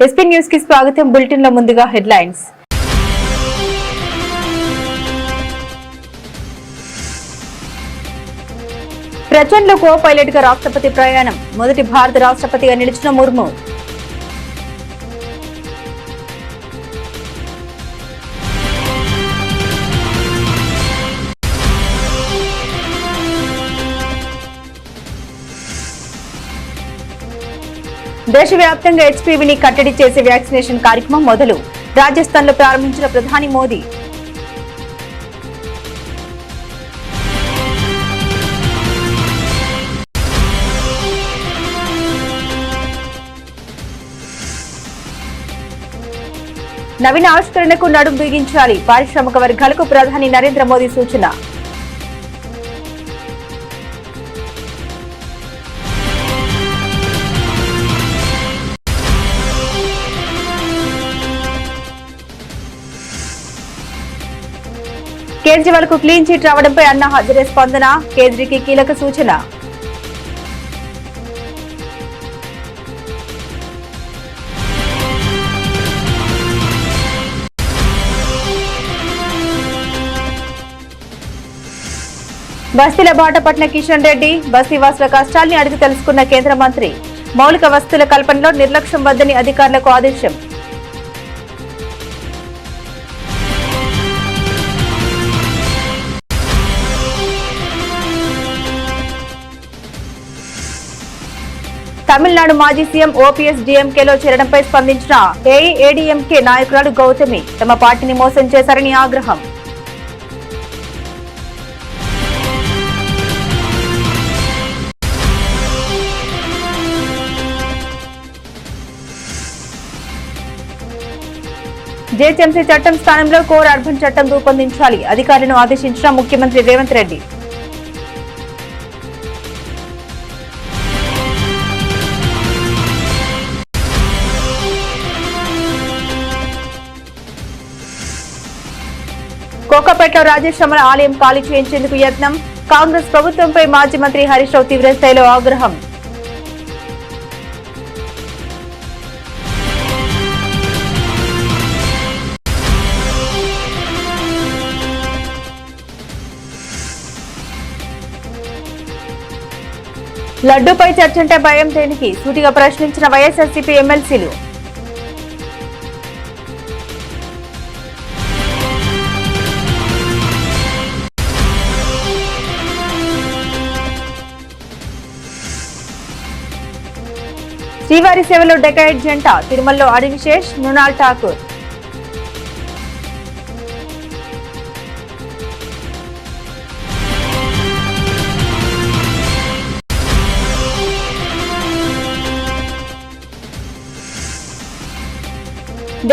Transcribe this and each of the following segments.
SP news కి స్వాగతం. Bulletin లో ముందుగా హెడ్లైన్స్. ప్రచండ్లో కో పైలట్ గా రాష్ట్రపతి ప్రయాణం. మొదటి భారత రాష్ట్రపతిగా నిలిచిన ముర్ము. దేశవ్యాప్తంగా హెచ్పీవీని కట్టడి చేసే వ్యాక్సినేషన్ కార్యక్రమం మొదలు. రాజస్థాన్ లో ప్రారంభించిన ప్రధాని మోదీ. నవీన ఆవిష్కరణకు నడుం బిగించాలి. పారిశ్రామిక వర్గాలకు ప్రధాని నరేంద్ర మోదీ సూచన. కేజ్రీవాల్ కు క్లీన్ చిట్ రావడంపై అన్నా హజారే స్పందన. కేజ్రీకి కీలక సూచన. బస్తీల బాట పట్టిన కిషన్ రెడ్డి. బస్తీవాసుల కష్టాల్ని అడిగి తెలుసుకున్న కేంద్ర మంత్రి. మౌలిక వసతుల కల్పనలో నిర్లక్ష్యం వద్దని అధికారులకు ఆదేశం. తమిళనాడు మాజీ సీఎం ఓపీఎస్ డీఎంకేలో చేరడంపై స్పందించిన ఏఐఏడీఎంకే నాయకురాలు గౌతమి. తమ పార్టీని మోసం చేశారని ఆగ్రహం. జీహెచ్ఎంసీ చట్టం స్థానంలో కోర్ అర్బన్ చట్టం రూపొందించాలి. అధికారులను ఆదేశించిన ముఖ్యమంత్రి రేవంత్ రెడ్డి. కోకాపేటలో రాజేష్ రమణ ఆలయం ఖాళీ చేయించేందుకు యత్నం. కాంగ్రెస్ ప్రభుత్వంపై మాజీ మంత్రి హరీష్ రావు తీవ్రస్థాయిలో ఆగ్రహం. లడ్డూపై చర్చంటే భయం దేనికి? సూటిగా ప్రశ్నించిన వైఎస్ఆర్సీపీ ఎమ్మెల్సీలు. శ్రీవారి సేవలో డెకాయిడ్ జంట. తిరుమలలో అడివిశేష్, మృణాల్ ఠాకూర్.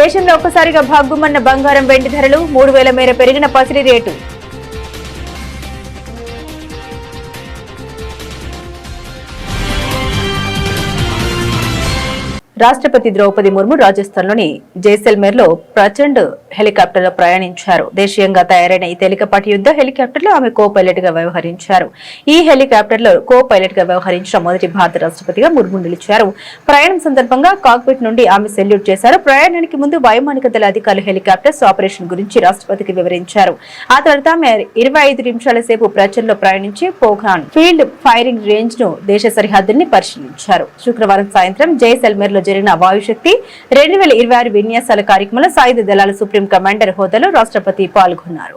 దేశంలో ఒక్కసారిగా భగ్గుమన్న బంగారం వెండి ధరలు. 3,000 మేర పెరిగిన పసిడి రేటు. రాష్ట్రపతి ద్రౌపది ముర్ము రాజస్థాన్లోని జైసల్మేర్ లో ప్రచండ్ హెలికాప్టర్ లో ప్రయాణించారు. దేశీయంగా తయారైన ఈ తేలికపాటి యుద్ధ హెలికాప్టర్ లో ఆమె కో పైలట్ గా వ్యవహరించారు. ఈ హెలికాప్టర్ లో కో పైలట్ గా వ్యవహరించిన మొదటి భారత రాష్ట్రపతిగా ముర్ము నిలిచారు. ప్రయాణం సందర్భంగా కాక్పిట్ నుండి ఆమె సెల్యూట్ చేశారు. ప్రయాణానికి ముందు వైమానిక దళ అధికారులు హెలికాప్టర్స్ ఆపరేషన్ గురించి రాష్ట్రపతికి వివరించారు. ఆ తర్వాత ఆమె 25 నిమిషాల సేపు ప్రచండ్ లో ప్రయాణించి పోఖ్రాన్ ఫీల్డ్ ఫైరింగ్ రేంజ్ ను దేశ సరిహద్దుల్ని పరిశీలించారు. శుక్రవారం సాయంత్రం జైసల్మేర్ లో జరిగిన వాయుశక్తి 2026 విన్యాసాల కార్యక్రమంలో సాయుధ దళాల సుప్రీం కమాండర్ హోదాలో రాష్ట్రపతి పాల్గొన్నారు.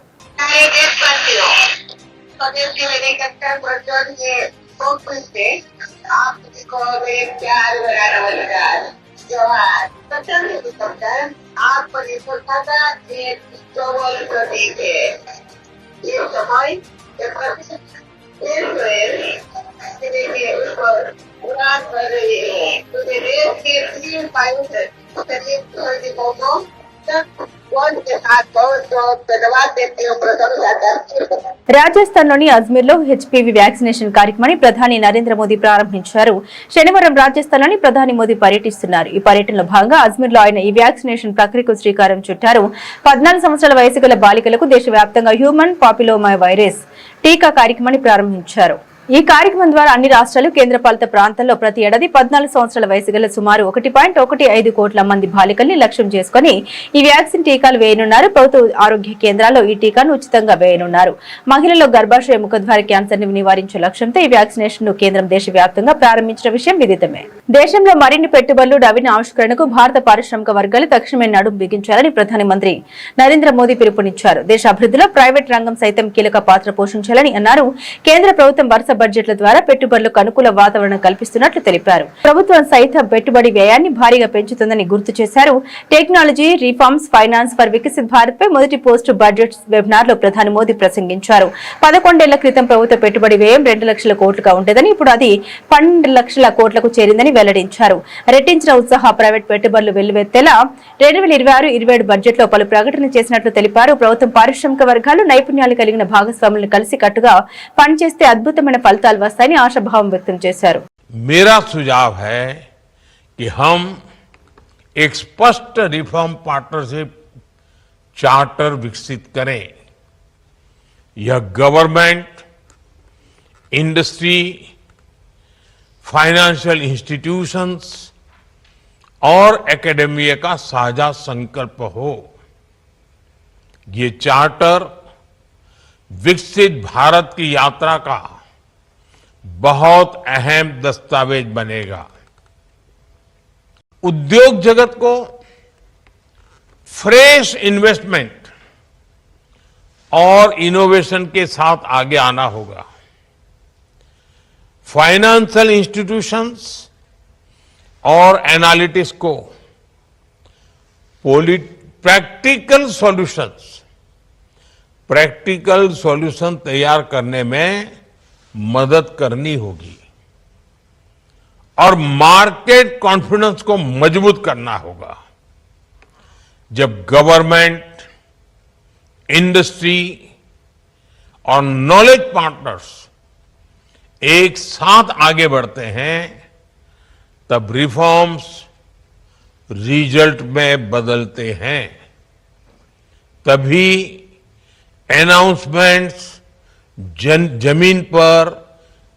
రాజస్థాన్ లోని అజ్మీర్ లో హెచ్పీవీ వ్యాక్సినేషన్ కార్యక్రమాన్ని ప్రధాని నరేంద్ర మోదీ ప్రారంభించారు. శనివారం రాజస్థాన్ లోని ప్రధాని మోదీ పర్యటిస్తున్నారు. ఈ పర్యటనలో భాగంగా అజ్మీర్ లో ఆయన ఈ వ్యాక్సినేషన్ ప్రక్రియకు శ్రీకారం చుట్టారు. 14 సంవత్సరాల వయసు గల బాలికలకు దేశవ్యాప్తంగా హ్యూమన్ పాపిలోమా వైరస్ టీకా కార్యక్రమాన్ని ప్రారంభించారు. ఈ కార్యక్రమం ద్వారా అన్ని రాష్ట్రాలు కేంద్రపాలిత ప్రాంతాల్లో ప్రతి ఏడాది 14 సంవత్సరాల వయసు గల సుమారు 1.15 కోట్ల మంది బాలికల్ని లక్ష్యం చేసుకుని ఈ వ్యాక్సిన్ టీకాలు వేయనున్నారు. ప్రభుత్వ ఆరోగ్య కేంద్రాల్లో ఈ టీకాను ఉచితంగా వేయనున్నారు. మహిళల్లో గర్భాశయ ముఖద్వార క్యాన్సర్ ని నివారించే లక్ష్యంతో ఈ వ్యాక్సినేషన్ ను కేంద్రం దేశవ్యాప్తంగా ప్రారంభించిన విషయం విదితమే. దేశంలో మరిన్ని పెట్టుబడులు నవీన ఆవిష్కరణకు భారత పారిశ్రామిక వర్గాలు తక్షణమే నడుం బిగించాలని ప్రధానమంత్రి నరేంద్ర మోదీ పిలుపునిచ్చారు. దేశ అభివృద్ధిలో ప్రైవేట్ రంగం సైతం కీలక పాత్ర పోషించాలని అన్నారు. కేంద్ర ప్రభుత్వం వరుస బడ్జెట్ల ద్వారా పెట్టుబడులకు అనుకూల వాతావరణం కల్పిస్తున్నట్లు తెలిపారు. ప్రభుత్వం సైతం పెట్టుబడి వ్యయాన్ని భారీగా పెంచుతుందని గుర్తు చేశారు. Technology reforms finance for Viksit Bharat పై మొదటి పోస్ట్ బడ్జెట్ వెబినార్ లో ప్రధాని మోదీ ప్రసంగించారు. 11 ఏళ్ల క్రితం ప్రభుత్వ పెట్టుబడి వ్యయం 2 లక్షల కోట్లుగా ఉండేదని ఇప్పుడు అది 12 లక్షల కోట్లకు చేరిందని వెల్లడించారు. రెట్టించిన ఉత్సాహ ప్రైవేట్ పెట్టుబడులు వెల్లువెత్తేలా 2026-27 బడ్జెట్ లో పలు ప్రకటనలు చేసినట్లు తెలిపారు. ప్రభుత్వం పారిశ్రామిక వర్గాలు నైపుణ్యాలు కలిగిన భాగస్వాములను కలిసి కట్టుగా పనిచేస్తే అద్భుతమైన फलताल वस्तायनी आशाभाव व्यक्त చేశారు. मेरा सुझाव है कि हम एक स्पष्ट रिफॉर्म पार्टनरशिप चार्टर विकसित करें. यह गवर्नमेंट, इंडस्ट्री, फाइनेंशियल इंस्टीट्यूशंस और एकेडमिया का साझा संकल्प हो. ये चार्टर विकसित भारत की यात्रा का बहुत अहम दस्तावेज बनेगा. उद्योग जगत को फ्रेश इन्वेस्टमेंट और इनोवेशन के साथ आगे आना होगा. फाइनेंशियल इंस्टीट्यूशंस और एनालिटिक्स को प्रैक्टिकल सॉल्यूशन तैयार करने में मदद करनी होगी और मार्केट कॉन्फिडेंस को मजबूत करना होगा. जब गवर्नमेंट, इंडस्ट्री और नॉलेज पार्टनर्स एक साथ आगे बढ़ते हैं तब रिफॉर्म्स रिजल्ट में बदलते हैं. तभी अनाउंसमेंट्स जमीन पर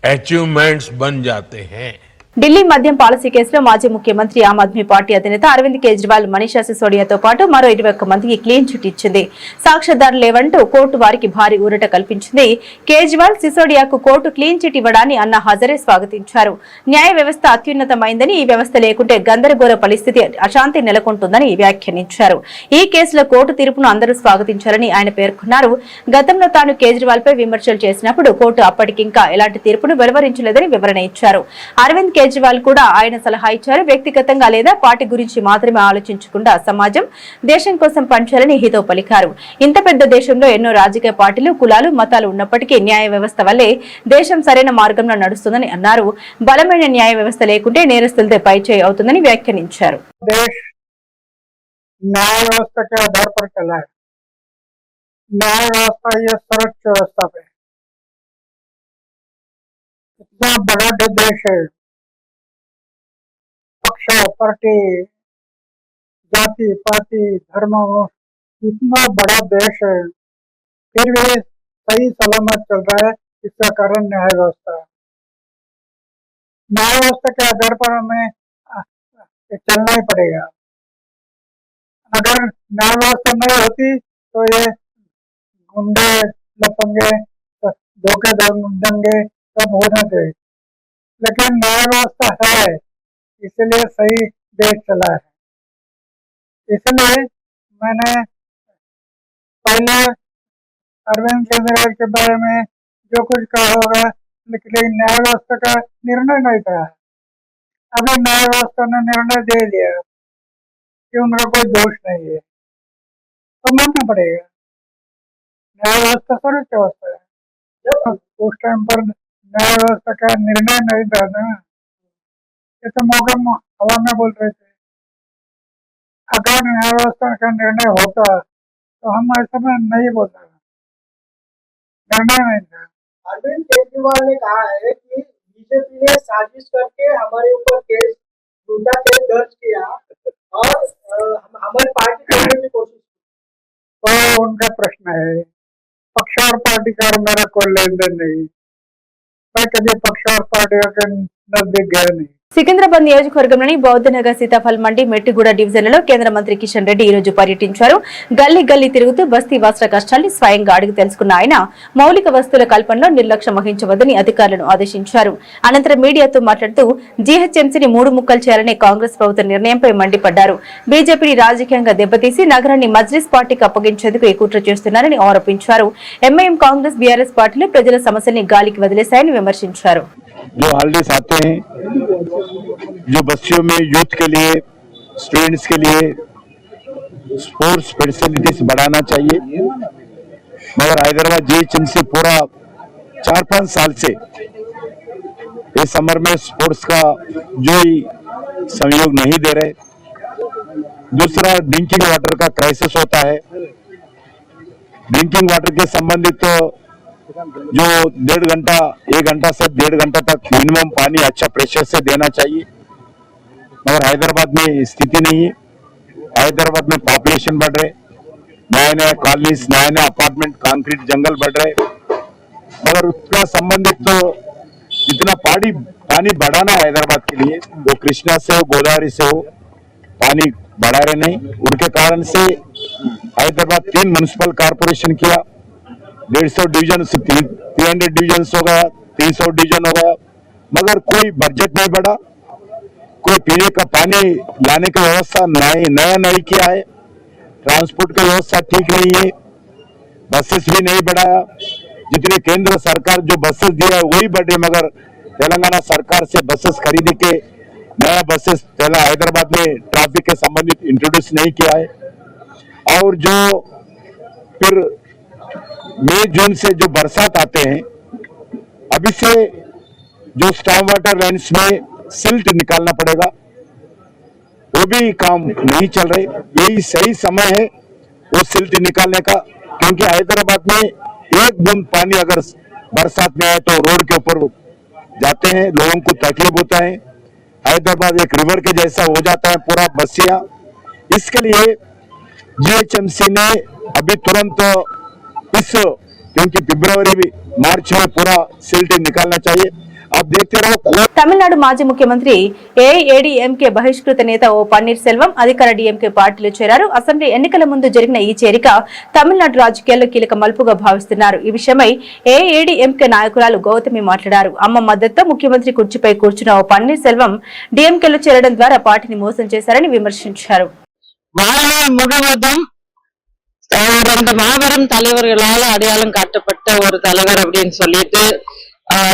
अचीवमेंट्स बन जाते हैं. ఢిల్లీ మద్యం పాలసీ కేసులో మాజీ ముఖ్యమంత్రి ఆమ్ ఆద్మీ పార్టీ అధినేత అరవింద్ కేజ్రీవాల్, మనీషా సిసోడియాతో పాటు మరో 21 మందికి క్లీన్ చిట్ ఇచ్చింది. సాక్ష్యాధారులు లేవంటూ కోర్టు వారికి భారీ ఊరట కల్పించింది. కేజ్రీవాల్, సిసోడియాకు కోర్టు క్లీన్ చిట్ ఇవ్వడాన్ని అన్నా హజరే స్వాగతించారు. న్యాయ వ్యవస్థ అత్యున్నతమైందని, ఈ వ్యవస్థ లేకుంటే గందరగోళ పరిస్థితి, అశాంతి నెలకొంటుందని వ్యాఖ్యానించారు. ఈ కేసులో కోర్టు తీర్పును అందరూ స్వాగతించారని ఆయన పేర్కొన్నారు. గతంలో తాను కేజ్రీవాల్ పై విమర్శలు చేసినప్పుడు కోర్టు అప్పటికింకా ఎలాంటి తీర్పును వెలువరించలేదని వివరణ ఇచ్చారు. అరవింద్ కేజ్రీవాల్ కూడా ఆయన సలహా ఇచ్చారు. వ్యక్తిగతంగా లేదా పార్టీ గురించి మాత్రమే ఆలోచించకుండా సమాజం, దేశం కోసం పనిచేయాలని హితవు పలికారు. ఇంత పెద్ద దేశంలో ఎన్నో రాజకీయ పార్టీలు, కులాలు, మతాలు ఉన్నప్పటికీ న్యాయ వ్యవస్థ వల్లే దేశం సరైన మార్గంలో నడుస్తుందని అన్నారు. బలమైన న్యాయ వ్యవస్థ లేకుంటే నేరస్తులతో పైచేయి అవుతుందని వ్యాఖ్యానించారు. न्याय व्यवस्था के आधार पर चला है. न्याय व्यवस्था ये सर्वोच्च व्यवस्था पे इतना बड़ा देश है. पक्ष, पार्टी, जाति, पाति, धर्म, इतना बड़ा देश है, फिर भी सही सलामत चल रहा है. इसका कारण न्याय व्यवस्था है. न्याय व्यवस्था के आधार पर हमें चलना ही पड़ेगा. अगर न्याय व्यवस्था नहीं होती तो ये गुंडे, लफंगे, धोखे दंगे सब होने थे. लेकिन न्याय व्यवस्था है, इसलिए सही देश चला है. इसलिए मैंने पहले अरविंद केजरीवाल के बारे में जो कुछ कहा होगा, लेकिन न्याय व्यवस्था का निर्णय नहीं कहा. अभी न्याय व्यवस्था ने निर्णय दे दिया कि उनका कोई दोष नहीं है, तो मानना पड़ेगा. न्याय व्यवस्था सर्वोच्च व्यवस्था है. उस टाइम पर न्याय व्यवस्था का निर्णय नहीं था ना, ये तो मौका हवा में बोल रहे थे. अगर न्याय व्यवस्था का निर्णय होता तो हम ऐसा नहीं बोलते. निर्णय नहीं था. अरविंद केजरीवाल ने कहा है कि बीजेपी ने साजिश करके हमारे ऊपर झूठा केस दर्ज किया और हमारी पार्टी करने की कोशिश की. तो उनका प्रश्न है. पक्ष और पार्टी का मेरा कोई लेन देन नहीं. मैं कभी पक्ष और पार्टियों के नजदीक गया नहीं। సికింద్రాబాద్ నియోజకవర్గంలోని బౌద్ధనగర్ సీతాఫల్ మండి మెట్టిగూడ డివిజన్లలో కేంద్ర మంత్రి కిషన్ రెడ్డి ఈ రోజు పర్యటించారు. గల్లీ గల్లీ తిరుగుతూ బస్తీ వాసుల కష్టాల్ని స్వయంగా అడిగి తెలుసుకున్న ఆయన మౌలిక వస్తువుల కల్పనలో నిర్లక్ష్యం వహించవద్దని అధికారులను ఆదేశించారు. అనంతరం మీడియాతో మాట్లాడుతూ జీహెచ్ఎంసీని 3 ముక్కలు చేయాలనే కాంగ్రెస్ ప్రభుత్వ నిర్ణయంపై మండిపడ్డారు. బీజేపీని రాజకీయంగా దెబ్బతీసి నగరాన్ని మజ్లిస్ పార్టీకి అప్పగించేందుకు ఈ కుట్ర చేస్తున్నారని ఆరోపించారు. ఎంఐఎం కాంగ్రెస్ బీఆర్ఎస్ పార్టీలు ప్రజల సమస్యల్ని గాలికి వదిలేశాయని విమర్శించారు. जो हॉलीडेज आते हैं, जो बच्चों में यूथ के लिए, स्टूडेंट्स के लिए स्पोर्ट्स फैसिलिटीज बढ़ाना चाहिए, मगर हैदराबाद जीएचएमसी पूरा 4-5 साल से इस समर में स्पोर्ट्स का जो ही सहयोग नहीं दे रहे। दूसरा, ड्रिंकिंग वाटर का क्राइसिस होता है। ड्रिंकिंग वाटर के संबंधित तो जो 1.5 घंटा 1 घंटा से 1.5 घंटा तक मिनिमम पानी अच्छा प्रेशर से देना चाहिए, मगर हैदराबाद में स्थिति नहीं है। हैदराबाद में पॉपुलेशन बढ़ रहे, नए नए कॉलोनीज, नए नए अपार्टमेंट, कंक्रीट जंगल बढ़ रहे, मगर उसका संबंधित तो जितना पानी बढ़ाना है हैदराबाद के लिए, वो कृष्णा से हो, गोदावरी से हो, पानी बढ़ा रहे नहीं। उनके कारण से हैदराबाद 3 म्युनिसिपल कॉर्पोरेशन किया, 150 डिवीजन से 300 डिवीजन हो गया, 300 डिवीजन हो गया, मगर कोई बजट नहीं बढ़ा, कोई पीने का पानी लाने की व्यवस्था नया नहीं किया है, ट्रांसपोर्ट की व्यवस्था ठीक नहीं है, बसेस भी नहीं बढ़ाया। जितने केंद्र सरकार जो बसेस दिया है वही बढ़े, मगर तेलंगाना सरकार से बसेस खरीद के नया बसेस पहला हैदराबाद में ट्रैफिक के संबंधित इंट्रोड्यूस नहीं किया है। और जो फिर मई जून से जो बरसात आते हैं, अभी से जो स्टॉर्म वाटर लाइन्स में सिल्ट निकालना पड़ेगा, वो भी काम नहीं चल रहे। यही सही समय है वो सिल्ट निकालने का, क्योंकि हैदराबाद में 1 बूंद पानी अगर बरसात में आए तो रोड के ऊपर जाते हैं, लोगों को तकलीफ होता है। हैदराबाद एक रिवर के जैसा हो जाता है पूरा बस्तियां। इसके लिए जीएचएमसी ने अभी तुरंत क्योंकि फरवरी मार्च में पूरा सिल्ट निकालना चाहिए। आप देखते रहो। తమిళనాడు మాజీ ముఖ్యమంత్రి ఏఐఏడీఎంకే బహిష్కృత నేత ఓ పన్నీర్ సెల్వం అధికార డీఎంకే పార్టీలో చేరారు. అసెంబ్లీ ఎన్నికల ముందు జరిగిన ఈ చేరిక తమిళనాడు రాజకీయాల్లో కీలక మలుపుగా భావిస్తున్నారు. ఈ విషయమై ఏఐఏడీఎంకే నాయకురాలు గౌతమి మాట్లాడారు. అమ్మ మద్దతుతో ముఖ్యమంత్రి కుర్చీపై కూర్చున్న ఓ పన్నీర్ సెల్వం డీఎంకేలో చేరడం ద్వారా పార్టీని మోసం చేశారని విమర్శించారు. ரெண்டு மாபெரும் தலைவர்களால் அடையாளம் காட்டப்பட்ட ஒரு தலைவர் அப்படின்னு சொல்லிட்டு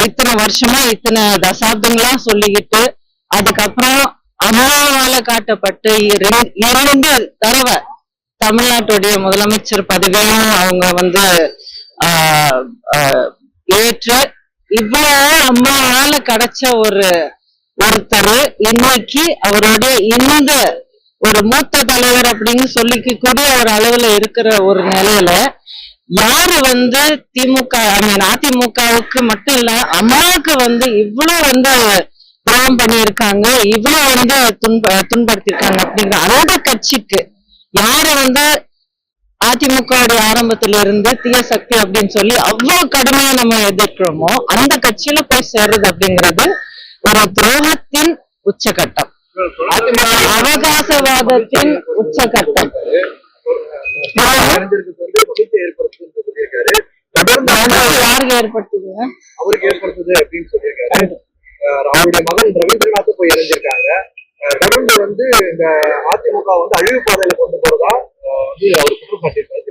இத்தனை வருஷமா இத்தனை தசாப்தங்களா சொல்லிக்கிட்டு அதுக்கப்புறம் அம்மாவால காட்டப்பட்டு 2 தடவை தமிழ்நாட்டுடைய முதலமைச்சர் பதவியும் அவங்க ஏற்று இவ்வளவு அம்மாவால கிடைச்ச ஒருத்தர் இன்னைக்கு அவருடைய இந்த ஒரு மூத்த தலைவர் அப்படின்னு சொல்லிக்க கூடிய ஒரு அளவுல இருக்கிற ஒரு நிலையில யாரு திமுக அதிமுகவுக்கு மட்டும் இல்ல அம்மாவுக்கு இவ்வளவு துரோகம் பண்ணியிருக்காங்க, இவ்வளவு துன்படுத்திருக்காங்க அப்படிங்கிற அந்த கட்சிக்கு யாரு அதிமுக ஆரம்பத்தில இருந்து தீய சக்தி அப்படின்னு சொல்லி அவ்வளவு கடுமையா நம்ம எதிர்க்கிறோமோ அந்த கட்சியில போய் சேர்றது அப்படிங்கிறது ஒரு துரோகத்தின் உச்சகட்டம், அவகாசவாதத்தின் உச்சகட்டம். யாருக்கு ஏற்படுத்துது? அவருக்கு ஏற்படுத்துது அப்படின்னு சொல்லியிருக்காரு. அவருடைய மகன் ரவீந்திரநாத் போய் இறந்திருக்காங்க. தொடர்ந்து இந்த அதிமுக அழிவு பாதையில கொண்டு போறதா அவர் குற்றம் சாட்டியிருக்காரு.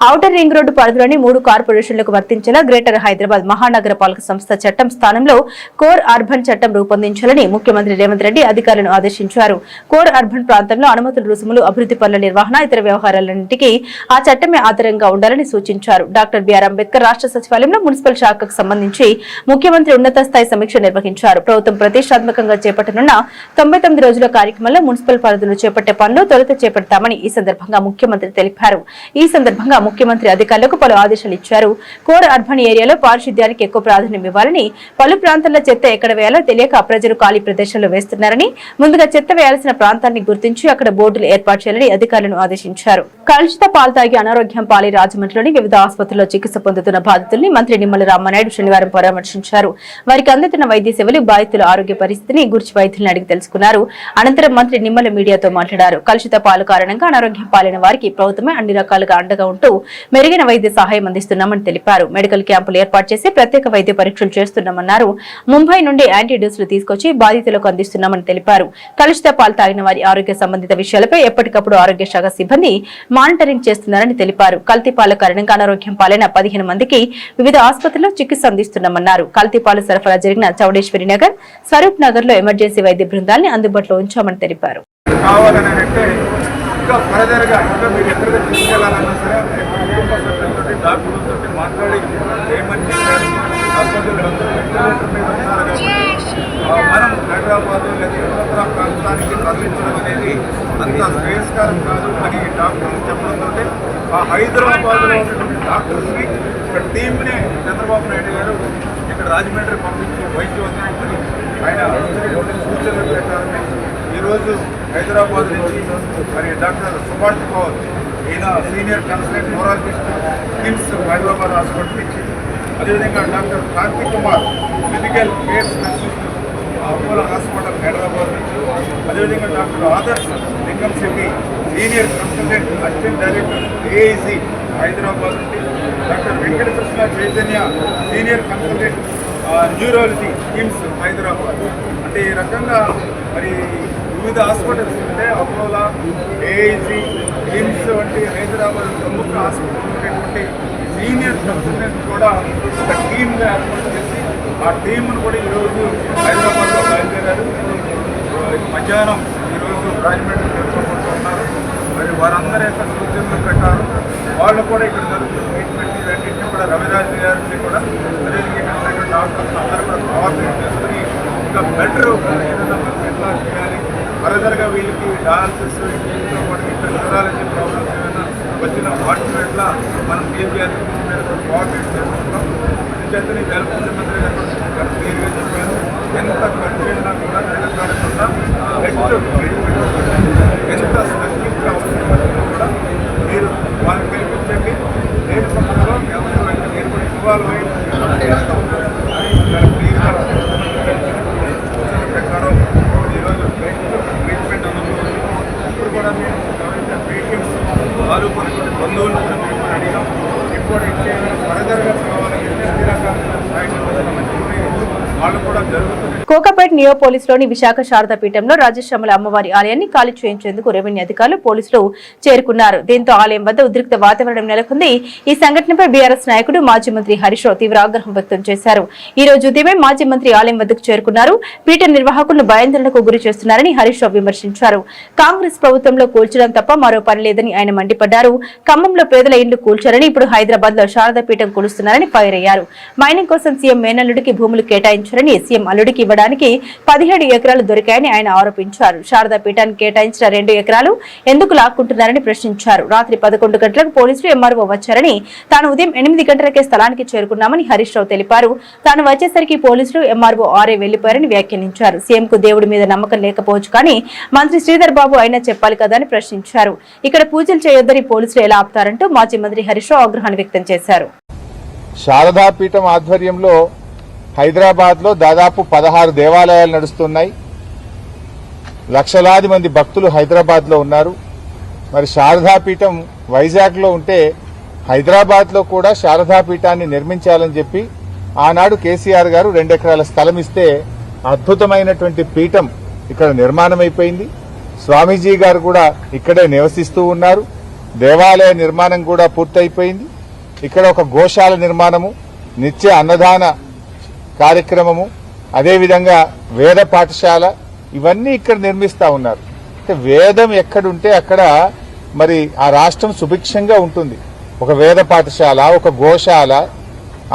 ఔటర్ రింగ్ రోడ్డు పరిధిలోని 3 కార్పొరేషన్లకు వర్తించేలా గ్రేటర్ హైదరాబాద్ మహానగర పాలక సంస్థ చట్టం స్థానంలో కోర్ అర్బన్ చట్టం రూపొందించాలని ముఖ్యమంత్రి రేవంత్ రెడ్డి అధికారులను ఆదేశించారు. కోర్ అర్బన్ ప్రాంతంలో అనుమతుల రుసుములు, అభివృద్ధి పనుల నిర్వహణ, ఇతర వ్యవహారాలన్నింటికీ ఆ చట్టమే ఆధారంగా ఉండాలని సూచించారు. డాక్టర్ బిఆర్ అంబేద్కర్ రాష్ట్ర సచివాలయంలో మున్సిపల్ శాఖకు సంబంధించి ముఖ్యమంత్రి ఉన్నత స్థాయి సమీక్ష నిర్వహించారు. ప్రభుత్వం ప్రతిష్టాత్మకంగా చేపట్టనున్న 99 రోజుల కార్యక్రమంలో మున్సిపల్ పరిధిలో చేపట్టే పనులు తొలుత చేపడతామని ఈ సందర్భంగా ముఖ్యమంత్రి తెలిపారు. ఈ సందర్భంగా ముఖ్యమంత్రి అధికారులకు పలు ఆదేశాలు ఇచ్చారు. కోర్ అర్బన్ ఏరియాలో పారిశుద్ధ్యానికి ఎక్కువ ప్రాధాన్యం ఇవ్వాలని, పలు ప్రాంతాల్లో చెత్త ఎక్కడ వేయాలో తెలియక ప్రజలు ఖాళీ ప్రదేశాల్లో వేస్తున్నారని, ముందుగా చెత్త వేయాల్సిన ప్రాంతాన్ని గుర్తించి అక్కడ బోర్డులు ఏర్పాటు చేయాలని అధికారులను ఆదేశించారు. కలుషిత పాలు తాగి అనారోగ్యం పాలై రాజమండ్రిలోని వివిధ ఆసుపత్రుల్లో చికిత్స పొందుతున్న బాధితుల్ని మంత్రి నిమ్మల రామానాయుడు శనివారం పరామర్శించారు. వారికి అందుతున్న వైద్య సేవలు, బాధితుల ఆరోగ్య పరిస్థితిని గురించి వైద్యులను అడిగి తెలుసుకున్నారు. అనంతరం మంత్రి నిమ్మల మీడియాతో మాట్లాడారు. కలుషిత పాలు కారణంగా అనారోగ్యం పాలైన వారికి ప్రభుత్వమే అన్ని రకాలుగా అండగా ఉంటూ మెరుగైన వైద్య సహాయం అందిస్తున్నామని తెలిపారు. మెడికల్ క్యాంపులు ఏర్పాటు చేసి ప్రత్యేక వైద్య పరీక్షలు చేస్తున్నామన్నారు. ముంబై నుండి యాంటీ డోసులు తీసుకొచ్చి బాధితులకు అందిస్తున్నామని తెలిపారు. కలుషిత పాలు తాగిన వారి ఆరోగ్య సంబంధిత విషయాలపై ఎప్పటికప్పుడు ఆరోగ్య శాఖ సిబ్బంది మానిటరింగ్ చేస్తున్నారని తెలిపారు. కల్తీ పాల కారణంగా అనారోగ్యం పాలైన 15 మందికి వివిధ ఆసుపత్రుల్లో చికిత్స అందిస్తున్నామన్నారు. కల్తీ పాలు సరఫరా జరిగిన చౌడేశ్వరి నగర్, స్వరూప్ నగర్ లో ఎమర్జెన్సీ వైద్య బృందాన్ని అందుబాటులో ఉంచామని తెలిపారు. మనం హైదరాబాద్ లేదా ఇతర ప్రాంతానికి తరలించడం అనేది అంత శ్రేయస్కరం కాదు అని డాక్టర్లు చెప్పడంతో ఆ హైదరాబాద్లో ఉన్నటువంటి డాక్టర్స్ని ఒక టీంని చంద్రబాబు నాయుడు గారు ఇక్కడ రాజమండ్రి పంపించి వైద్యవంతులు ఆయన సూచనల ప్రకారమే ఈరోజు హైదరాబాద్ నుంచి మరి డాక్టర్ సుభాష్ కౌర్ ఈయన senior consultant neurologist KIMS Hyderabad hospital నుంచి, అదేవిధంగా doctor Karthik Kumar physical care specialist Apollo hospital Hyderabad నుంచి, అదేవిధంగా doctor Adarsh Lingam Shetty senior consultant assistant director AIC Hyderabad నుండి, doctor Venkatakrishna Chaitanya senior consultant neurology KIMS Hyderabad. అంటే ఈ రకంగా మరి వివిధ హాస్పిటల్స్ అంటే అపోలో, ఏఐసి, కిమ్స్ వంటి హైదరాబాద్ ప్రముఖ హాస్పిటల్ ఉండేటువంటి సీనియర్ కన్సల్టెంట్ కూడా ఒక టీమ్గా ఏర్పాటు చేసి ఆ టీంను కూడా ఈరోజు హైదరాబాద్లో బయలుదేరారు. మధ్యాహ్నం ఈరోజు రాజమండ్రి చేరుకోబోతున్నారు. మరి వారందరి యొక్క సూచనల ప్రకారం వాళ్ళు కూడా ఇక్కడ జరుగుతున్న ట్రీట్మెంట్ ఇవన్నింటినీ కూడా రవిరాజ్ గారిని కూడా అదేవిధంగా ఇక్కడ డాక్టర్స్ అందరూ కూడా కోఆర్డినేట్ చేసుకుని ఇంకా బెటర్ ఏదైనా ఎట్లా చేయాలి, ఫర్దర్గా వీళ్ళకి డయాలసిస్ ఇక్కడ న్యూరాలజీ ప్రాబ్లమ్స్ ఏమైనా వచ్చిన వాటిని ఎట్లా మనం డీల్ చేయాలి కోఆర్డినేట్ చేసుకుంటాం. అందుచేతని హెల్త్ మంత్రి గారు క్లియర్గా చెప్పారు. ఎంత ఖర్చు అయినా కూడా వెనకాడకుండా ఎంత స్పెసిఫిక్గా అవసరం కూడా మీరు వాళ్ళు కల్పించండి. నేను సందర్భంలో ఎవరైనా నేను కూడా ఇన్వాల్వ్ అయ్యి క్లియర్గా ప్రకారం ఈరోజు ట్రీట్మెంట్ అందుతుంది. ఇప్పుడు కూడా మేము ఎవరైతే పేషెంట్స్ వాళ్ళు కొన్ని బంధువులు కూడా మేము అడిగాం. ఇప్పుడు ఇచ్చే ఫర్దర్గా కావాలి వాళ్ళు కూడా జరుగుతుంది. కోకాపేట్ నియో పోలీసులోని విశాఖ శారదా పీఠంలో రాజశ్యామల అమ్మవారి ఆలయాన్ని ఖాళీ చేయించేందుకు రెవెన్యూ అధికారులు పోలీసులు చేరుకున్నారు. దీంతో ఆలయం వద్ద ఉద్రిక్త వాతావరణం నెలకొంది. ఈ సంఘటనపై బీఆర్ఎస్ నాయకుడు మాజీ మంత్రి హరీష్ రావు తీవ్ర ఆగ్రహం వ్యక్తం చేశారు. ఈ రోజు ఉదయమే మాజీ మంత్రి ఆలయం వద్దకు చేరుకున్నారు. పీఠ నిర్వాహకులను భయాందోళనకు గురి చేస్తున్నారని హరీష్ రావు విమర్శించారు. కాంగ్రెస్ ప్రభుత్వంలో కూల్చడం తప్ప మరో పని లేదని ఆయన మండిపడ్డారు. ఖమ్మంలో పేదల ఇండ్లు కూల్చారని, ఇప్పుడు హైదరాబాద్ లో శారదా పీఠం కూలుస్తున్నారని ఫైర్ అయ్యారు. మైనింగ్ కోసం సీఎం మేనల్లుడికి భూములు కేటాయించారని, సీఎం అల్లుడికి ఇవ్వడానికి 17 ఎకరాలు దొరికాయని ఆయన ఆరోపించారు. శారదా పీఠానికి కేటాయించిన 2 ఎకరాలు ఎందుకు లాక్కుంటున్నారని ప్రశ్నించారు. రాత్రి 11 గంటలకు పోలీసులు ఎంఆర్ఓ వచ్చారని, తాను ఉదయం 8 గంటలకే స్థలానికి చేరుకున్నామని హరీష్ రావు తెలిపారు. తాను వచ్చేసరికి పోలీసులు ఎంఆర్ఓ ఆరే వెళ్లిపోయారని వ్యాఖ్యానించారు. సీఎంకు దేవుడి మీద నమ్మకం లేకపోవచ్చు కానీ మంత్రి శ్రీధర్ బాబు అయినా చెప్పాలి కదా అని ప్రశ్నించారు. ఇక్కడ పూజలు చేయొద్దని పోలీసులు ఎలా ఆపుతారంటూ మాజీ మంత్రి హరీష్ రావు ఆగ్రహాన్ని వ్యక్తం చేశారు. శారదా పీఠం ఆధ్వర్యంలో హైదరాబాద్ లో దాదాపు 16 దేవాలయాలు నడుస్తున్నాయి. లక్షలాది మంది భక్తులు హైదరాబాద్ లో ఉన్నారు. మరి శారదా పీఠం వైజాగ్ లో ఉంటే హైదరాబాద్ లో కూడా శారదా పీఠాన్ని నిర్మించాలని చెప్పి ఆనాడు కేసీఆర్ గారు 2 ఎకరాల స్థలం ఇస్తే అద్భుతమైనటువంటి పీఠం ఇక్కడ నిర్మాణం అయిపోయింది. స్వామీజీ గారు కూడా ఇక్కడే నివసిస్తూ ఉన్నారు. దేవాలయ నిర్మాణం కూడా పూర్తయిపోయింది. ఇక్కడ ఒక గోశాల నిర్మాణము, నిత్య అన్నదాన కార్యక్రమము, అదేవిధంగా వేద పాఠశాల ఇవన్నీ ఇక్కడ నిర్మిస్తా ఉన్నారు. అంటే వేదం ఎక్కడుంటే అక్కడ మరి ఆ రాష్ట్రం సుభిక్షంగా ఉంటుంది. ఒక వేద పాఠశాల, ఒక గోశాల,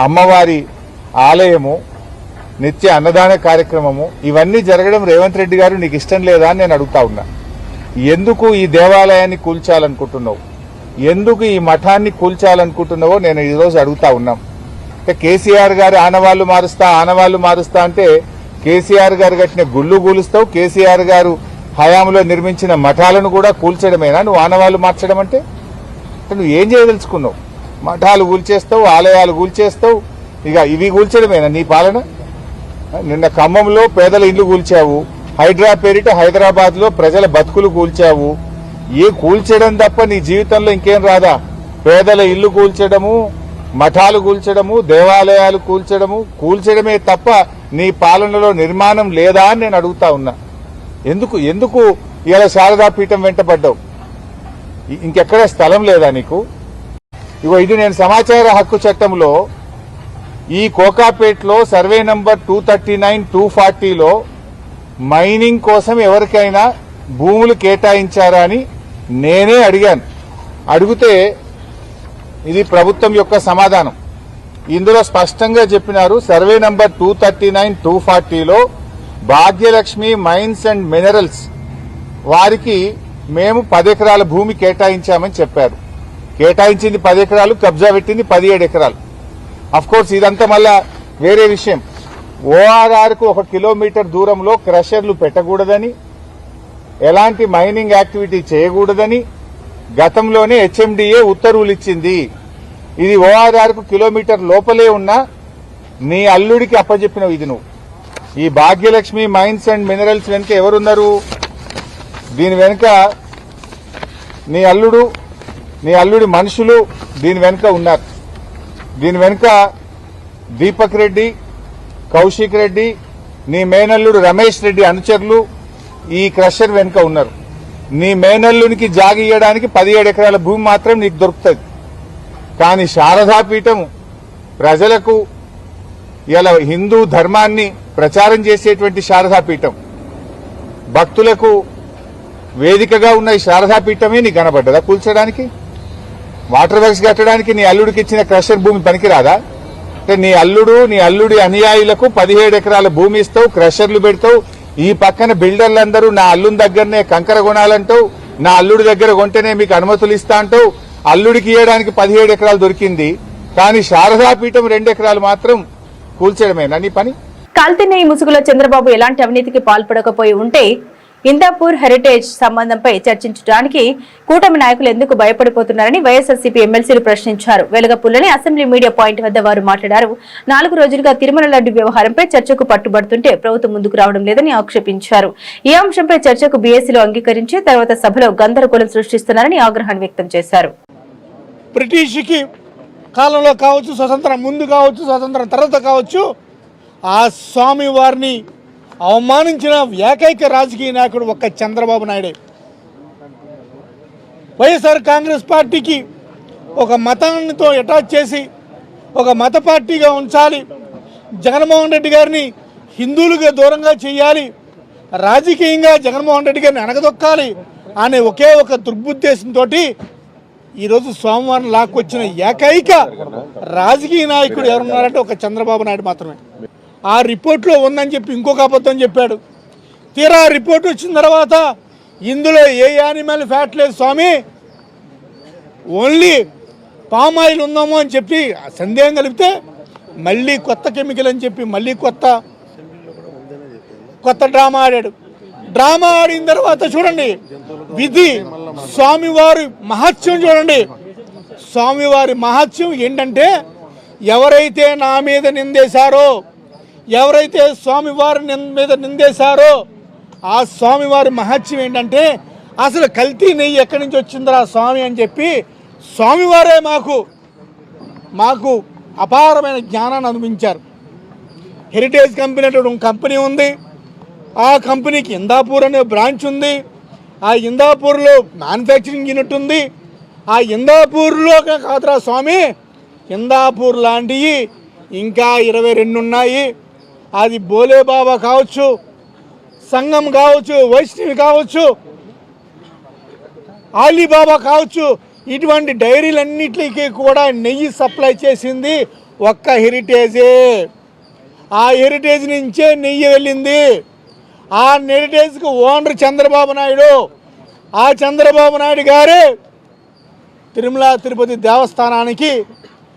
అమ్మవారి ఆలయము, నిత్య అన్నదాన కార్యక్రమము ఇవన్నీ జరగడం రేవంత్ రెడ్డి గారు నీకు ఇష్టం లేదా అని నేను అడుగుతా ఉన్నా. ఎందుకు ఈ దేవాలయాన్ని కూల్చాలనుకుంటున్నావు? ఎందుకు ఈ మఠాన్ని కూల్చాలనుకుంటున్నావో నేను ఈరోజు అడుగుతా ఉన్నాం. అంటే కేసీఆర్ గారి ఆనవాళ్లు మారుస్తా అంటే కేసీఆర్ గారు కట్టిన గుళ్ళు కూలుస్తావు, కేసీఆర్ గారు హయాంలో నిర్మించిన మఠాలను కూడా కూల్చడమేనా నువ్వు ఆనవాళ్లు మార్చడం అంటే? నువ్వు ఏం చేయదలుచుకున్నావు? మఠాలు కూల్చేస్తావు, ఆలయాలు కూల్చేస్తావు, ఇక ఇవి కూల్చడమేనా నీ పాలన? నిన్న ఖమ్మంలో పేదల ఇల్లు కూల్చావు, హైడ్రా పేరిట హైదరాబాద్ లో ప్రజల బతుకులు కూల్చావు. ఏ కూల్చడం తప్ప నీ జీవితంలో ఇంకేం రాదా? పేదల ఇల్లు కూల్చడము, మఠాలు కూల్చడము, దేవాలయాలు కూల్చడమే తప్ప నీ పాలనలో నిర్మాణం లేదా అని నేను అడుగుతా ఉన్నా. ఎందుకు ఇలా శారదాపీఠం వెంటపడ్డావు? ఇంకెక్కడ స్థలం లేదా నీకు? ఇగో ఇది నేను సమాచార హక్కు చట్టంలో ఈ కోకాపేట్లో సర్వే నంబర్ 239, 240లో మైనింగ్ కోసం ఎవరికైనా భూములు కేటాయించారా అని నేనే అడిగాను. అడిగితే ఇది ప్రభుత్వం యొక్క సమాధానం. ఇందులో స్పష్టంగా చెప్పినారు, సర్వే నంబర్ 239, 240లో భాగ్యలక్ష్మి మైన్స్ అండ్ మినరల్స్ వారికి మేము 10 ఎకరాల భూమి కేటాయించామని చెప్పారు. కేటాయించింది 10 ఎకరాలు, కబ్జా పెట్టింది 17 ఎకరాలు. అఫ్ కోర్స్ ఇదంతా మళ్ళా వేరే విషయం. ఓఆర్ఆర్ కు 1 కిలోమీటర్ దూరంలో క్రషర్లు పెట్టకూడదని, ఎలాంటి మైనింగ్ యాక్టివిటీ చేయకూడదని గతంలోనే హెచ్ఎండిఏ ఉత్తర్వులు ఇచ్చింది. ఇది ఓఆర్ఆర్ కు కిలోమీటర్ లోపలే ఉన్నా నీ అల్లుడికి అప్పచెప్పినవు. ఇది నువ్వు ఈ భాగ్యలక్ష్మి మైన్స్ అండ్ మినరల్స్ వెనుక ఎవరున్నారు? దీని వెనుక నీ అల్లుడి మనుషులు దీని వెనుక ఉన్నారు. దీని వెనుక దీపక్ రెడ్డి, కౌశిక్ రెడ్డి, నీ మేనల్లుడు రమేష్ రెడ్డి అనుచరులు ఈ క్రషర్ వెనుక ఉన్నారు. నీ మేనల్లునికి జాగి ఇయ్యడానికి 17 ఎకరాల భూమి మాత్రం నీకు దొరుకుతుంది. కానీ శారదాపీఠం ప్రజలకు ఇలా హిందూ ధర్మాన్ని ప్రచారం చేసేటువంటి శారదాపీఠం, భక్తులకు వేదికగా ఉన్న ఈ శారదాపీఠమే నీకు కనబడ్డదా కూల్చడానికి? వాటర్ వర్క్స్ కట్టడానికి నీ అల్లుడికి ఇచ్చిన క్రషర్ భూమి పనికిరాదా? అంటే నీ అల్లుడి అనుయాయులకు 17 ఎకరాల భూమి ఇస్తావు, క్రషర్లు పెడతావు. ఈ పక్కన బిల్డర్లందరూ నా అల్లుని దగ్గరనే కంకర కొనాలంటావు, నా అల్లుడి దగ్గర కొంటేనే మీకు అనుమతులు ఇస్తా అంటావు. అల్లుడికి ఇవ్వడానికి 17 ఎకరాలు దొరికింది, కానీ శారదాపీఠం 2 ఎకరాలు మాత్రం కూల్చడమేనా నీ పని? కల్తీ ముసుగులో చంద్రబాబు ఎలాంటి అవినీతికి పాల్పడకపోయి ఉంటే ఇందాపూర్ హెరిటేజ్ సంబంధంపై చర్చించడానికి కూటమి నాయకులు ఎందుకు భయపడిపోతున్నారని వైఎస్ఆర్సీపీ ఎమ్మెల్సీలు ప్రశ్నించారు. వెలగపూల్లోని అసెంబ్లీ మీడియా పాయింట్ వద్ద వారు మాట్లాడారు. 4 రోజులుగా తిరుమల లడ్డు వ్యవహారంపై చర్చకు పట్టుబడుతుంటే ప్రభుత్వం ముందుకు రావడం లేదని ఆక్షేపించారు. ఈ అంశంపై చర్చకు బీఎస్సీలో అంగీకరించి తర్వాత సభలో గందరగోళం సృష్టిస్తున్నారని ఆగ్రహాన్ని వ్యక్తం చేశారు. బ్రిటిష్ కాలంలో కావచ్చు, స్వతంత్రం ముందు కావచ్చు, స్వతంత్రం తర్వాత కావచ్చు, ఆ స్వామి వారిని అవమానించిన ఏకైక రాజకీయ నాయకుడు ఒక్క చంద్రబాబు నాయుడే. వైఎస్ఆర్ కాంగ్రెస్ పార్టీకి ఒక మతాన్నితో అటాచ్ చేసి ఒక మత పార్టీగా ఉంచాలి, జగన్మోహన్ రెడ్డి గారిని హిందువులుగా దూరంగా చేయాలి, రాజకీయంగా జగన్మోహన్ రెడ్డి గారిని అణగదొక్కాలి అనే ఒకే ఒక దుర్బుద్దేశంతో ఈరోజు స్వామివారిని లాక్కొచ్చిన ఏకైక రాజకీయ నాయకుడు ఎవరున్నారంటే ఒక చంద్రబాబు నాయుడు మాత్రమే. ఆ రిపోర్ట్లో ఉందని చెప్పి ఇంకొక అబద్ధం చెప్పాడు. తీరా రిపోర్ట్ వచ్చిన తర్వాత ఇందులో ఏ యానిమల్ ఫ్యాట్ లేదు స్వామి, ఓన్లీ పామ్ ఆయిల్ ఉందామో అని చెప్పి సందేహం కలిపితే మళ్ళీ కొత్త కెమికల్ అని చెప్పి మళ్ళీ కొత్త డ్రామా ఆడాడు. డ్రామా ఆడిన తర్వాత చూడండి విధి, స్వామివారి మహత్యం చూడండి. స్వామివారి మహత్యం ఏంటంటే ఎవరైతే నా మీద నిందేశారో, ఎవరైతే స్వామివారి మీద నిందేశారో ఆ స్వామివారి మహత్యం ఏంటంటే అసలు కల్తీ నెయ్యి ఎక్కడి నుంచి వచ్చిందిరా స్వామి అని చెప్పి స్వామివారే మాకు అపారమైన జ్ఞానాన్ని అనుభవించారు. హెరిటేజ్ కంపెనీ అనే కంపెనీ ఉంది. ఆ కంపెనీకి ఇందాపూర్ అనే బ్రాంచ్ ఉంది. ఆ ఇందాపూర్లో మ్యానుఫ్యాక్చరింగ్ యూనిట్ ఉంది. ఆ ఇందాపూర్లో కాదురా స్వామి, ఇందాపూర్ లాంటివి ఇంకా 22 ఉన్నాయి. అది బోలే బాబా కావచ్చు, సంఘం కావచ్చు, వైష్ణవి కావచ్చు, ఆలీబాబా కావచ్చు, ఇటువంటి డైరీలన్నిటికీ కూడా నెయ్యి సప్లై చేసింది ఒక్క హెరిటేజే. ఆ హెరిటేజ్ నుంచే నెయ్యి వెళ్ళింది. ఆ హెరిటేజ్కి ఓనర్ చంద్రబాబు నాయుడు. ఆ చంద్రబాబు నాయుడు గారే తిరుమల తిరుపతి దేవస్థానానికి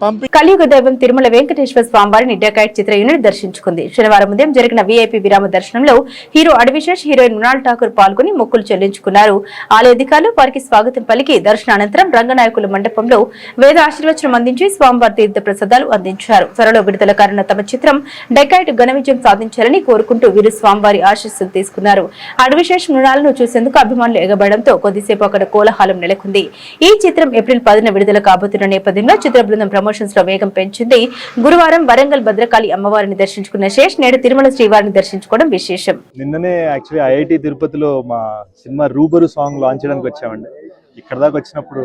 పంపి కలియుగ దైవం తిరుమల వెంకటేశ్వర స్వామివారిని డెకాయిట్ చిత్ర యూనిట్ దర్శించుకుంది. శనివారం ఉదయం జరిగిన వీఐపీ విరామ దర్శనంలో హీరో అడివిశేష్, హీరోయిన్ మృణాల్ ఠాకూర్ పాల్గొని మొక్కులు చెల్లించుకున్నారు. ఆలయ అధికారులు వారికి స్వాగతం పలికి దర్శనానంతరం రంగనాయకుల మండపంలో వేద ఆశీర్వచనం అందించి స్వామివారి తీర్థ ప్రసాదాలు అందించారు. త్వరలో విడుదల కానున్న తమ చిత్రం డెకాయిట్ ఘన విజయం సాధించాలని కోరుకుంటూ వీరు స్వామివారి ఆశీస్సులు తీసుకున్నారు. అడివిశేష్, మృణాలను చూసేందుకు అభిమానులు ఎగబడడంతో కొద్దిసేపు అక్కడ కోలాహలం నెలకొంది. ఈ చిత్రం ఏప్రిల్ 10న విడుదల కాబోతున్న నేపథ్యంలో చిత్ర బృందం ప్రమోషన్స్ లో వేగం పెంచింది. గురువారం వరంగల్ భద్రకాళి అమ్మవారిని దర్శించుకున్న శేష్ నేడు తిరుమల శ్రీవారిని దర్శించుకోవడం విశేషం. నిన్ననే యాక్చువల్లీ ఐఐటి తిరుపతిలో మా సినిమా రూబరు సాంగ్ లాంచ్ చేయడానికి వచ్చామండి. ఇక్కడ దాకా వచ్చినప్పుడు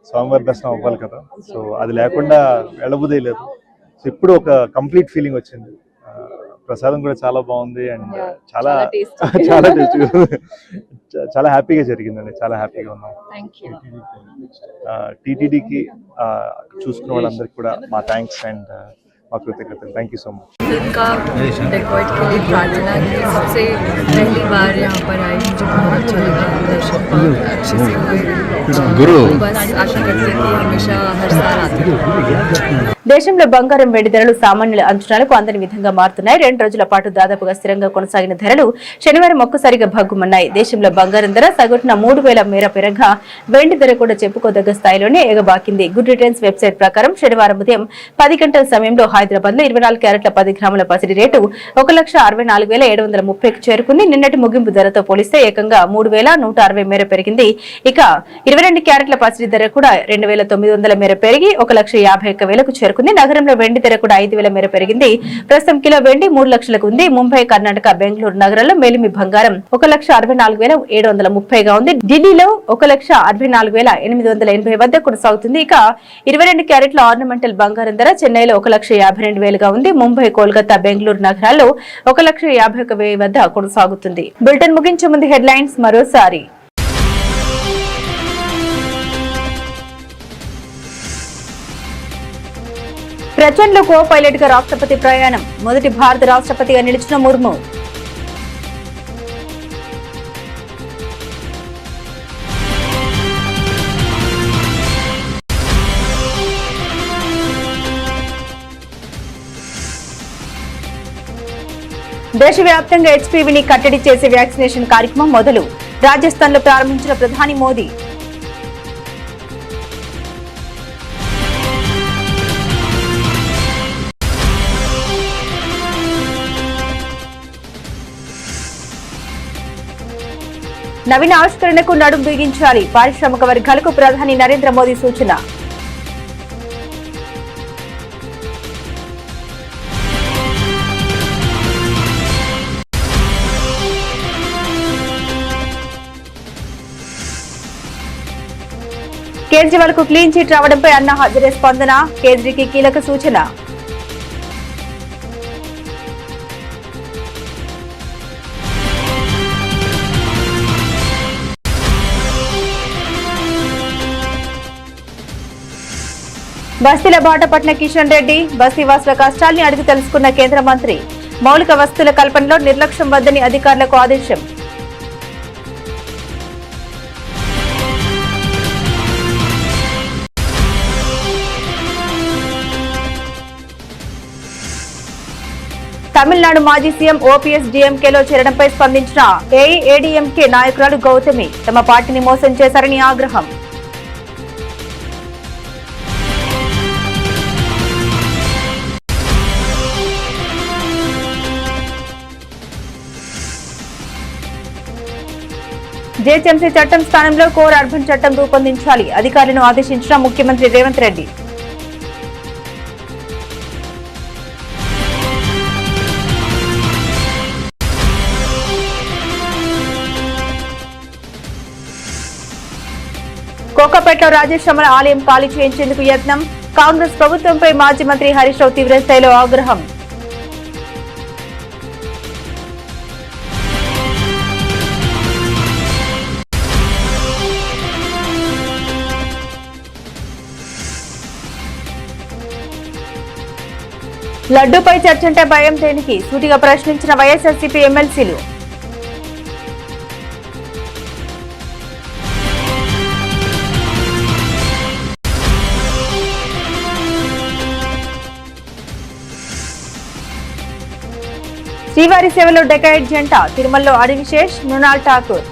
స్వామివారి దర్శనం అవ్వాలి కదా, సో అది లేకుండా వెళ్ళబుదే లేదు. సో ఇప్పుడు ఒక కంప్లీట్ ఫీలింగ్ వచ్చింది. ప్రసాదం కూడా చాలా బాగుంది అండ్ చాలా చాలా చాలా హ్యాపీగా జరిగిందండి. చాలా హ్యాపీగా ఉన్నాం. టీటీడీకి చూసుకున్న వాళ్ళందరికీ కూడా మా థ్యాంక్స్ అండ్ మా కృతజ్ఞతలు. Thank you so much. Film का डेकोरेट के लिए प्रार्थना की सबसे पहली बार यहाँ पर आई, मुझे बहुत अच्छा लगा. दर्शन बहुत अच्छे से हुए. बस आशा करते हैं कि हमेशा हर साल आते हैं. దేశంలో బంగారం, వెండి ధరలు సామాన్యుల అంచనాలకు అందని విధంగా మారుతున్నాయి. 2 రోజుల పాటు దాదాపుగా స్థిరంగా కొనసాగిన ధరలు శనివారం ఒక్కసారిగా భగ్గుమన్నాయి. దేశంలో బంగారం ధర సగటున 3,000 మేర పెరగగా వెండి ధర కూడా చెప్పుకోదగ్గ స్థాయిలోనే ఎగబాకింది. గుడ్ రిటర్న్స్ వెబ్సైట్ ప్రకారం శనివారం ఉదయం 10 గంటల సమయంలో హైదరాబాద్ లో 24 క్యారెట్ల 10 గ్రాముల పసిడి రేటు 1,64,730కు చేరుకుంది. నిన్నటి ముగింపు ధరతో పోలిస్తే ఏకంగా 3,160 మేర పెరిగింది. ఇక 22 క్యారెట్ల పసిడి ధర కూడా 2,900 మేర పెరిగి 1,51,000కు చేరుకుంది. నగరంలో వెండి ధర కూడా 5,000 మేర పెరిగింది. ప్రస్తుతం కిలో వెండి 3 లక్షలకు ఉంది. ముంబై, కర్ణాటక, బెంగళూరు నగరాల్లో మేలిమి బంగారం 1,64,730గా ఉంది. ఢిల్లీలో 1,64,880 వద్ద కొనసాగుతుంది. ఇక 22 క్యారెట్ల ఆర్నమెంటల్ బంగారం ధర చెన్నైలో 1,52,000గా ఉంది. ముంబై, కోల్కతా, బెంగళూరు నగరాల్లో 1,51,000 వద్ద కొనసాగుతుంది. బులెటిన్ ముగించే ముందు హెడ్లైన్స్ మరోసారి. ప్రచండ్లో కో పైలట్ గా రాష్ట్రపతి ప్రయాణం. మొదటి భారత రాష్ట్రపతిగా నిలిచిన ముర్ము. దేశవ్యాప్తంగా హెచ్పీవీని కట్టడి చేసే వ్యాక్సినేషన్ కార్యక్రమం మొదలు. రాజస్థాన్ లో ప్రారంభించిన ప్రధాని మోదీ. నవీన ఆవిష్కరణకు నడుం బిగించాలి. పారిశ్రామిక వర్గాలకు ప్రధాని నరేంద్ర మోదీ సూచన. కేజ్రీవాల్ కు క్లీన్ చిట్ రావడంపై అన్నా హజారే స్పందన. కేజ్రీకి కీలక సూచన. బస్తీల బాట పట్టిన కిషన్ రెడ్డి. బస్తీ వాసుల కష్టాల్ని అడిగి తెలుసుకున్న కేంద్ర మంత్రి. మౌలిక వసతుల కల్పనలో నిర్లక్ష్యం వద్దని అధికారులకు ఆదేశం. తమిళనాడు మాజీ సీఎం ఓపీఎస్ డీఎంకేలో చేరడంపై స్పందించిన ఏఐఏడీఎంకే నాయకురాలు గౌతమి. తమ పార్టీని మోసం చేశారని ఆగ్రహం. జీహెచ్ఎంసీ చట్టం స్థానంలో కోర్ అర్బన్ చట్టం రూపొందించాలి. అధికారులను ఆదేశించిన ముఖ్యమంత్రి రేవంత్ రెడ్డి. కోకాపేటలో రాజేష్ రమణ ఆలయం ఖాళీ చేయించేందుకు యత్నం. కాంగ్రెస్ ప్రభుత్వంపై మాజీ మంత్రి హరీష్ రావు తీవ్రస్థాయిలో ఆగ్రహం. లడ్డూపై చర్చంటే భయం దేనికి? సూటిగా ప్రశ్నించిన వైఎస్ఆర్సీపీ ఎమ్మెల్సీలు. శ్రీవారి సేవలో డెకాయిడ్ జంట తిరుమలలో ఆదివిశేష్, మృణాల్ ఠాకూర్.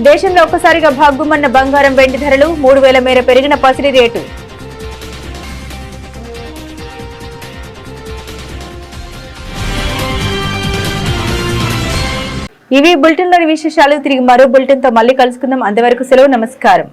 దేశంలో ఒక్కసారిగా భాగ్గుమన్న బంగారం వెండి ధరలు 3,000 మేర పెరిగిన పసిడి రేటు. ఇవి బులెటిన్లోని విశేషాలు. తిరిగి మరో బులెటిన్తో మళ్ళీ కలుసుకుందాం. అంతవరకు సెలవు. నమస్కారం.